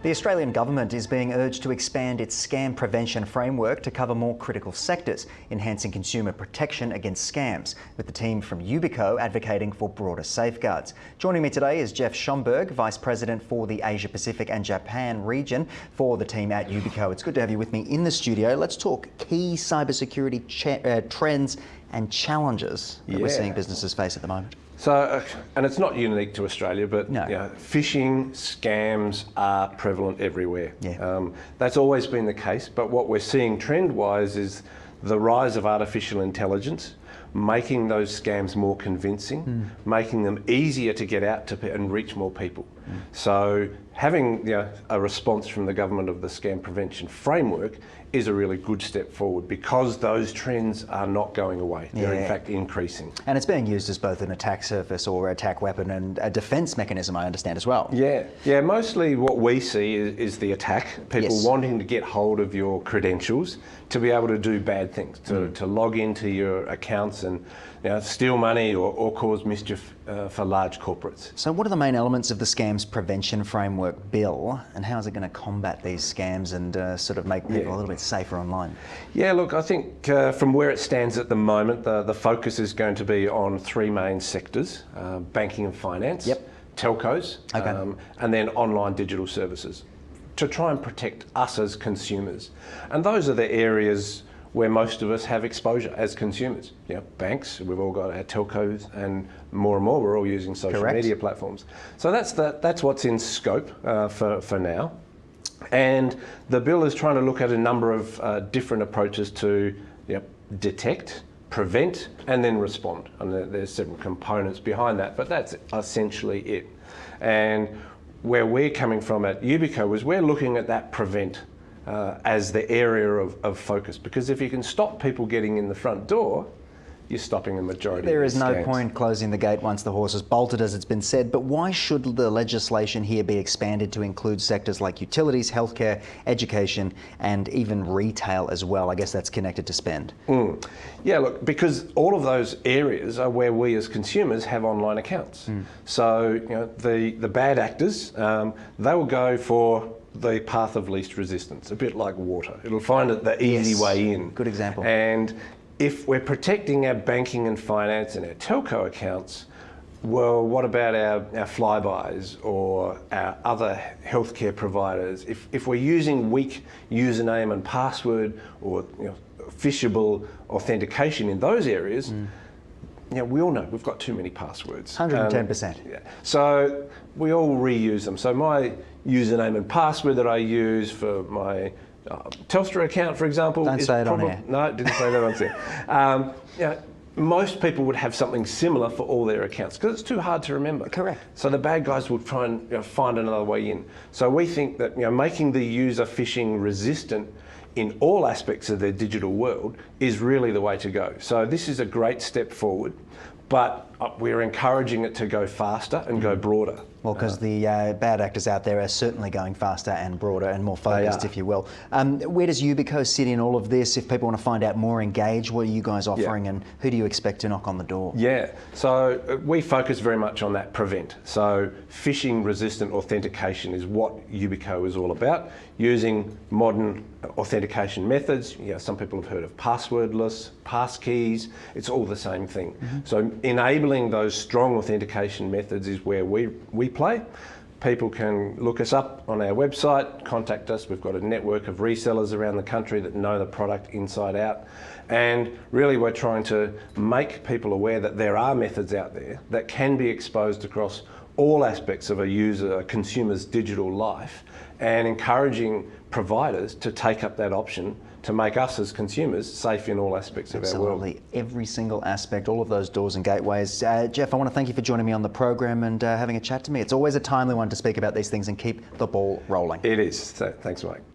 The Australian government is being urged to expand its scam prevention framework to cover more critical sectors, enhancing consumer protection against scams, with the team from Yubico advocating for broader safeguards. Joining me today is Geoff Schomburgk, Vice President for the Asia Pacific and Japan region for the team at Yubico. It's good to have you with me in the studio. Let's talk key cybersecurity trends and challenges that we're seeing businesses face at the moment. So, and it's not unique to Australia, but no. Phishing scams are prevalent everywhere. Yeah. That's always been the case, but what we're seeing trend-wise is the rise of artificial intelligence, making those scams more convincing, making them easier to get out to and reach more people. So having a response from the government of the scam prevention framework is a really good step forward because those trends are not going away. They're in fact increasing. And it's being used as both an attack surface or attack weapon and a defence mechanism, I understand, as well. Yeah, mostly what we see is the attack, people wanting to get hold of your credentials to be able to do bad things, to log into your accounts and steal money or cause mischief for large corporates. So what are the main elements of the Scams Prevention Framework Bill, and how is it going to combat these scams and sort of make people a little bit safer online? Yeah, look, I think from where it stands at the moment, the focus is going to be on three main sectors: banking and finance, telcos, and then online digital services, to try and protect us as consumers. And those are the areas where most of us have exposure as consumers. Banks, we've all got our telcos, and more we're all using social media platforms. So that's what's in scope for now. And the bill is trying to look at a number of different approaches to detect, prevent, and then respond. And there's several components behind that, but that's essentially it. And where we're coming from at Yubico is we're looking at that prevent as the area of focus, because if you can stop people getting in the front door, you're stopping the majority. There is no point closing the gate once the horse is bolted, as it's been said, but why should the legislation here be expanded to include sectors like utilities, healthcare, education, and even retail as well? I guess that's connected to spend. Yeah, look, because all of those areas are where we as consumers have online accounts. So the bad actors, they will go for the path of least resistance, a bit like water. It'll find it the easy way in. Good example. And if we're protecting our banking and finance and our telco accounts, well, what about our flybys or our other healthcare providers? If we're using weak username and password or phishable authentication in those areas, we all know we've got too many passwords. 110%. So we all reuse them. So my username and password that I use for my Telstra account, for example, Don't say it on air. No, didn't say that on air. Most people would have something similar for all their accounts because it's too hard to remember. Correct. So the bad guys will try and find another way in. So we think that making the user phishing resistant in all aspects of their digital world is really the way to go. So this is a great step forward, but we're encouraging it to go faster and go broader. Well, because the bad actors out there are certainly going faster and broader and more focused, if you will. Where does Yubico sit in all of this? If people want to find out more, engage, what are you guys offering and who do you expect to knock on the door? So we focus very much on that prevent. So phishing resistant authentication is what Yubico is all about, using modern authentication methods. Some people have heard of passwordless, passkeys, it's all the same thing. So enabling those strong authentication methods is where we play. People can look us up on our website, contact us. We've got a network of resellers around the country that know the product inside out. And really we're trying to make people aware that there are methods out there that can be exposed across all aspects of a consumer's digital life, and encouraging providers to take up that option to make us as consumers safe in all aspects of our world. Absolutely, every single aspect, all of those doors and gateways. Geoff, I want to thank you for joining me on the program and having a chat to me. It's always a timely one to speak about these things and keep the ball rolling. It is. So, thanks, Mike.